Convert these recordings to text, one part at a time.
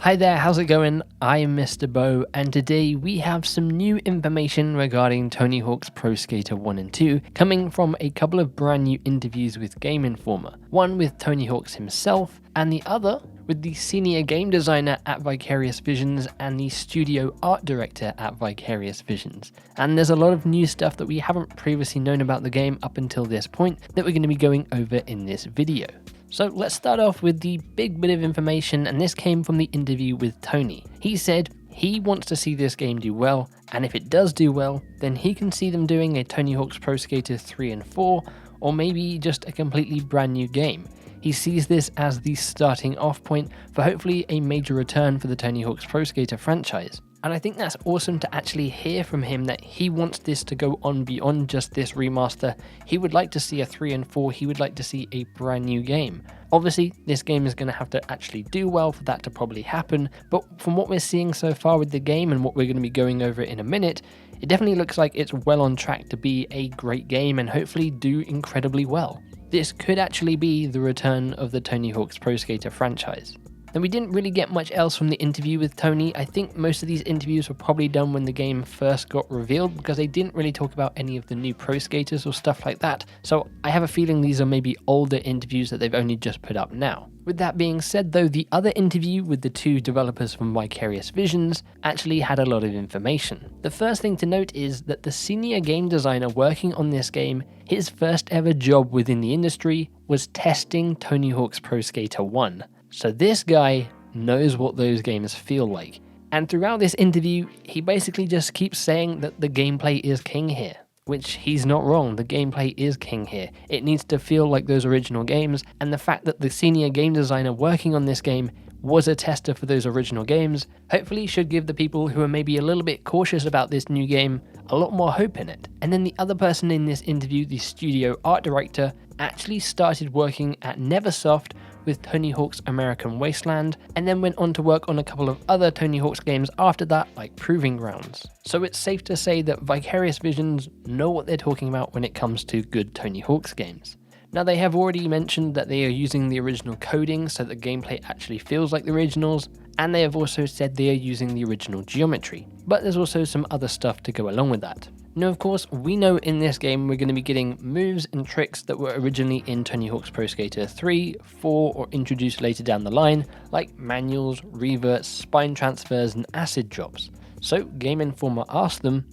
Hi there, how's it going? I'm MisterBo, and today we have some new information regarding Tony Hawk's Pro Skater 1 and 2 coming from a couple of brand new interviews with Game Informer. One with Tony Hawk's himself, and the other with the senior game designer at Vicarious Visions and the studio art director at Vicarious Visions. And there's a lot of new stuff that we haven't previously known about the game up until this point that we're going to be going over in this video. So let's start off with the big bit of information, and this came from the interview with Tony. He said he wants to see this game do well, and if it does do well, then he can see them doing a Tony Hawk's Pro Skater 3 and 4, or maybe just a completely brand new game. He sees this as the starting off point for hopefully a major return for the Tony Hawk's Pro Skater franchise. And I think that's awesome to actually hear from him that he wants this to go on beyond just this remaster. He would like to see a 3 and 4, he would like to see a brand new game. Obviously, this game is going to have to actually do well for that to probably happen, but from what we're seeing so far with the game and what we're going to be going over in a minute, it definitely looks like it's well on track to be a great game and hopefully do incredibly well. This could actually be the return of the Tony Hawk's Pro Skater franchise. And we didn't really get much else from the interview with Tony. I think most of these interviews were probably done when the game first got revealed because they didn't really talk about any of the new pro skaters or stuff like that. So I have a feeling these are maybe older interviews that they've only just put up now. With that being said though, the other interview with the two developers from Vicarious Visions actually had a lot of information. The first thing to note is that the senior game designer working on this game, his first ever job within the industry was testing Tony Hawk's Pro Skater 1. So this guy knows what those games feel like. And throughout this interview, he basically just keeps saying that the gameplay is king here. Which he's not wrong, the gameplay is king here. It needs to feel like those original games, and the fact that the senior game designer working on this game was a tester for those original games, hopefully should give the people who are maybe a little bit cautious about this new game a lot more hope in it. And then the other person in this interview, the studio art director, actually started working at Neversoft with Tony Hawk's American Wasteland, and then went on to work on a couple of other Tony Hawk's games after that, like Proving Grounds. So it's safe to say that Vicarious Visions know what they're talking about when it comes to good Tony Hawk's games. Now they have already mentioned that they are using the original coding so that gameplay actually feels like the originals, and they have also said they are using the original geometry, but there's also some other stuff to go along with that. Now of course, we know in this game we're going to be getting moves and tricks that were originally in Tony Hawk's Pro Skater 3, 4 or introduced later down the line, like manuals, reverts, spine transfers and acid drops. So Game Informer asked them,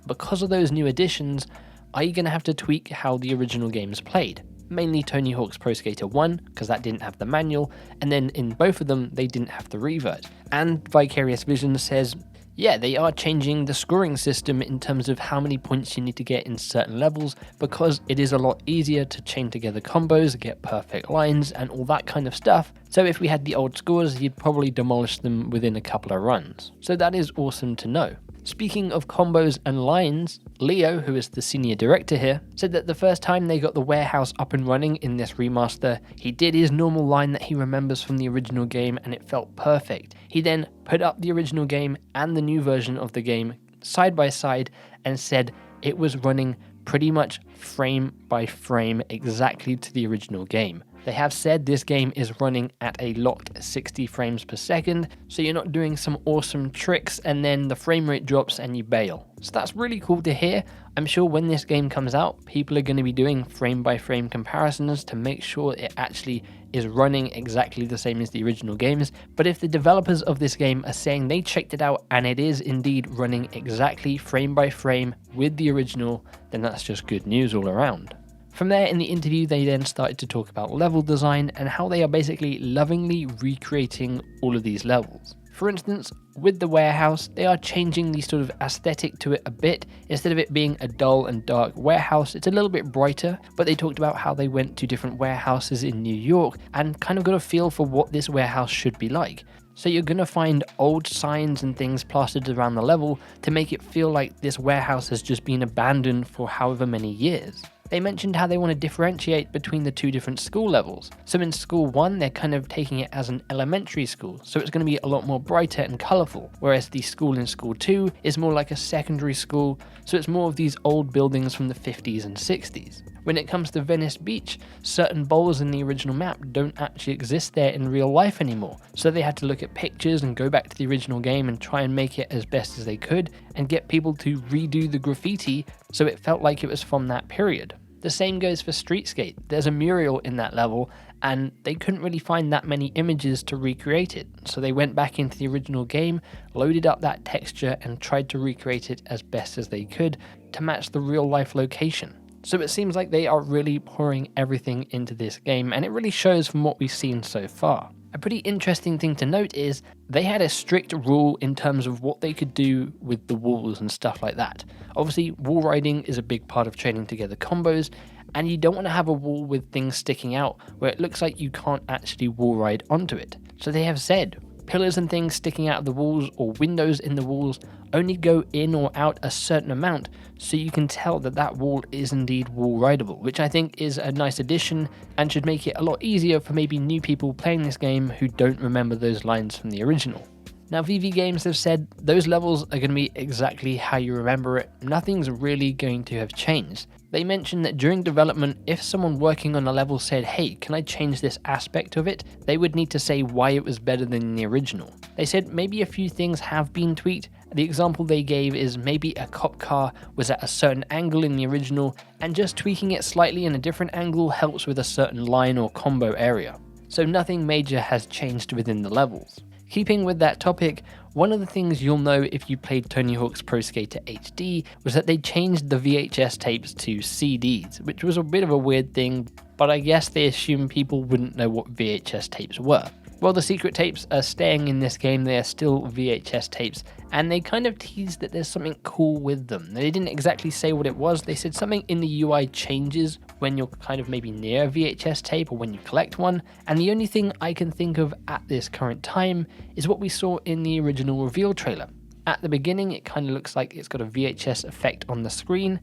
because of those new additions, are you going to have to tweak how the original games played? Mainly Tony Hawk's Pro Skater 1, because that didn't have the manual, and then in both of them they didn't have the revert. And Vicarious Visions says, yeah, they are changing the scoring system in terms of how many points you need to get in certain levels, because it is a lot easier to chain together combos, get perfect lines and all that kind of stuff. So if we had the old scores, you'd probably demolish them within a couple of runs. So that is awesome to know. Speaking of combos and lines, Leo, who is the senior director here, said that the first time they got the warehouse up and running in this remaster, he did his normal line that he remembers from the original game and it felt perfect. He then put up the original game and the new version of the game side by side and said it was running pretty much frame by frame exactly to the original game. They have said this game is running at a locked 60 frames per second, so you're not doing some awesome tricks and then the frame rate drops and you bail. So that's really cool to hear. I'm sure when this game comes out, people are going to be doing frame by frame comparisons to make sure it actually is running exactly the same as the original games. But if the developers of this game are saying they checked it out and it is indeed running exactly frame by frame with the original, then that's just good news all around. From there in the interview, they then started to talk about level design and how they are basically lovingly recreating all of these levels. For instance, with the warehouse, they are changing the sort of aesthetic to it a bit. Instead of it being a dull and dark warehouse, it's a little bit brighter, but they talked about how they went to different warehouses in New York and kind of got a feel for what this warehouse should be like. So you're going to find old signs and things plastered around the level to make it feel like this warehouse has just been abandoned for however many years. They mentioned how they want to differentiate between the two different school levels. So in school 1, they're kind of taking it as an elementary school, so it's going to be a lot more brighter and colourful, whereas the school in school 2 is more like a secondary school, so it's more of these old buildings from the 50s and 60s. When it comes to Venice Beach, certain bowls in the original map don't actually exist there in real life anymore, so they had to look at pictures and go back to the original game and try and make it as best as they could and get people to redo the graffiti so it felt like it was from that period. The same goes for Streetscape. There's a mural in that level and they couldn't really find that many images to recreate it, so they went back into the original game, loaded up that texture and tried to recreate it as best as they could to match the real life location. So it seems like they are really pouring everything into this game, and it really shows from what we've seen so far. A pretty interesting thing to note is they had a strict rule in terms of what they could do with the walls and stuff like that. Obviously, wall riding is a big part of training together combos, and you don't want to have a wall with things sticking out where it looks like you can't actually wall ride onto it. So they have said, pillars and things sticking out of the walls or windows in the walls only go in or out a certain amount so you can tell that that wall is indeed wall rideable, which I think is a nice addition and should make it a lot easier for maybe new people playing this game who don't remember those lines from the original. Now, VV Games have said those levels are going to be exactly how you remember it. Nothing's really going to have changed. They mentioned that during development, if someone working on a level said, hey, can I change this aspect of it? They would need to say why it was better than the original. They said maybe a few things have been tweaked. The example they gave is maybe a cop car was at a certain angle in the original, and just tweaking it slightly in a different angle helps with a certain line or combo area. So nothing major has changed within the levels. Keeping with that topic, one of the things you'll know if you played Tony Hawk's Pro Skater HD was that they changed the VHS tapes to CDs, which was a bit of a weird thing, but I guess they assumed people wouldn't know what VHS tapes were. Well, the secret tapes are staying in this game. They are still VHS tapes, and they kind of teased that there's something cool with them. They didn't exactly say what it was. They said something in the UI changes when you're kind of maybe near a VHS tape or when you collect one, and the only thing I can think of at this current time is what we saw in the original reveal trailer. At the beginning, it kind of looks like it's got a VHS effect on the screen.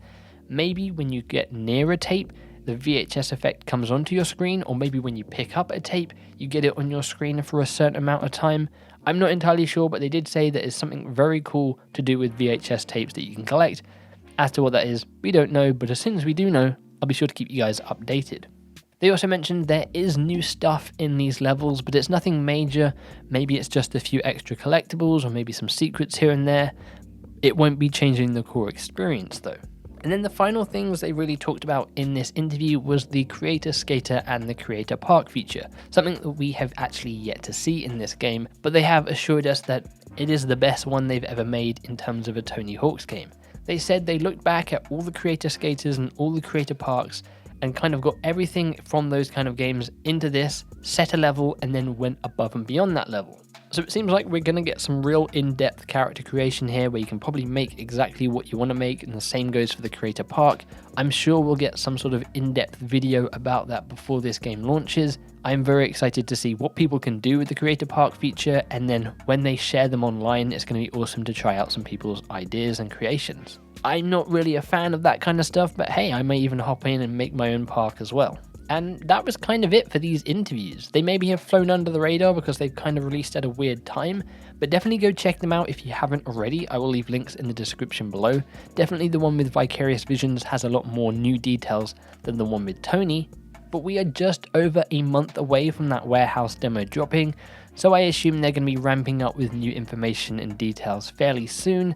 Maybe when you get near a tape, the VHS effect comes onto your screen, or maybe when you pick up a tape, you get it on your screen for a certain amount of time. I'm not entirely sure, but they did say that it's something very cool to do with VHS tapes that you can collect. As to what that is, we don't know, but as soon as we do know, I'll be sure to keep you guys updated. They also mentioned there is new stuff in these levels, but it's nothing major. Maybe it's just a few extra collectibles, or maybe some secrets here and there. It won't be changing the core experience though. And then the final things they really talked about in this interview was the Creator Skater and the Creator Park feature, something that we have actually yet to see in this game, but they have assured us that it is the best one they've ever made in terms of a Tony Hawk's game. They said they looked back at all the Creator Skaters and all the Creator Parks and kind of got everything from those kind of games into this, set a level, and then went above and beyond that level. So it seems like we're going to get some real in-depth character creation here where you can probably make exactly what you want to make, and the same goes for the Creator Park. I'm sure we'll get some sort of in-depth video about that before this game launches. I'm very excited to see what people can do with the Creator Park feature, and then when they share them online, it's going to be awesome to try out some people's ideas and creations. I'm not really a fan of that kind of stuff, but hey, I may even hop in and make my own park as well. And that was kind of it for these interviews. They maybe have flown under the radar because they've kind of released at a weird time, but definitely go check them out if you haven't already. I will leave links in the description below. Definitely the one with Vicarious Visions has a lot more new details than the one with Tony, but we are just over a month away from that warehouse demo dropping, so I assume they're going to be ramping up with new information and details fairly soon,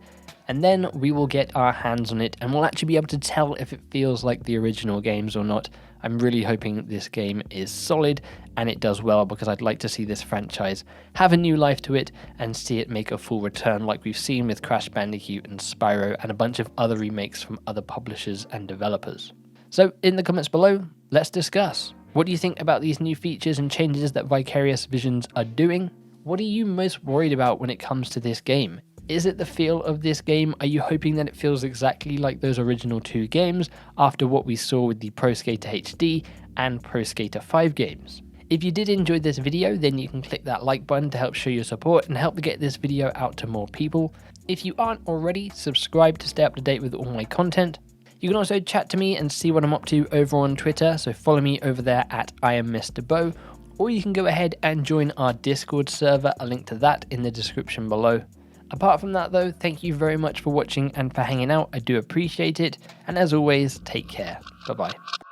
and then we will get our hands on it and we'll actually be able to tell if it feels like the original games or not. I'm really hoping this game is solid and it does well, because I'd like to see this franchise have a new life to it and see it make a full return like we've seen with Crash Bandicoot and Spyro and a bunch of other remakes from other publishers and developers. So in the comments below, let's discuss. What do you think about these new features and changes that Vicarious Visions are doing? What are you most worried about when it comes to this game? Is it the feel of this game? Are you hoping that it feels exactly like those original two games after what we saw with the Pro Skater HD and Pro Skater 5 games? If you did enjoy this video, then you can click that like button to help show your support and help get this video out to more people. If you aren't already, subscribe to stay up to date with all my content. You can also chat to me and see what I'm up to over on Twitter, so follow me over there at @IamMisterBo, or you can go ahead and join our Discord server, a link to that in the description below. Apart from that though, thank you very much for watching and for hanging out, I do appreciate it, and as always, take care. Bye bye.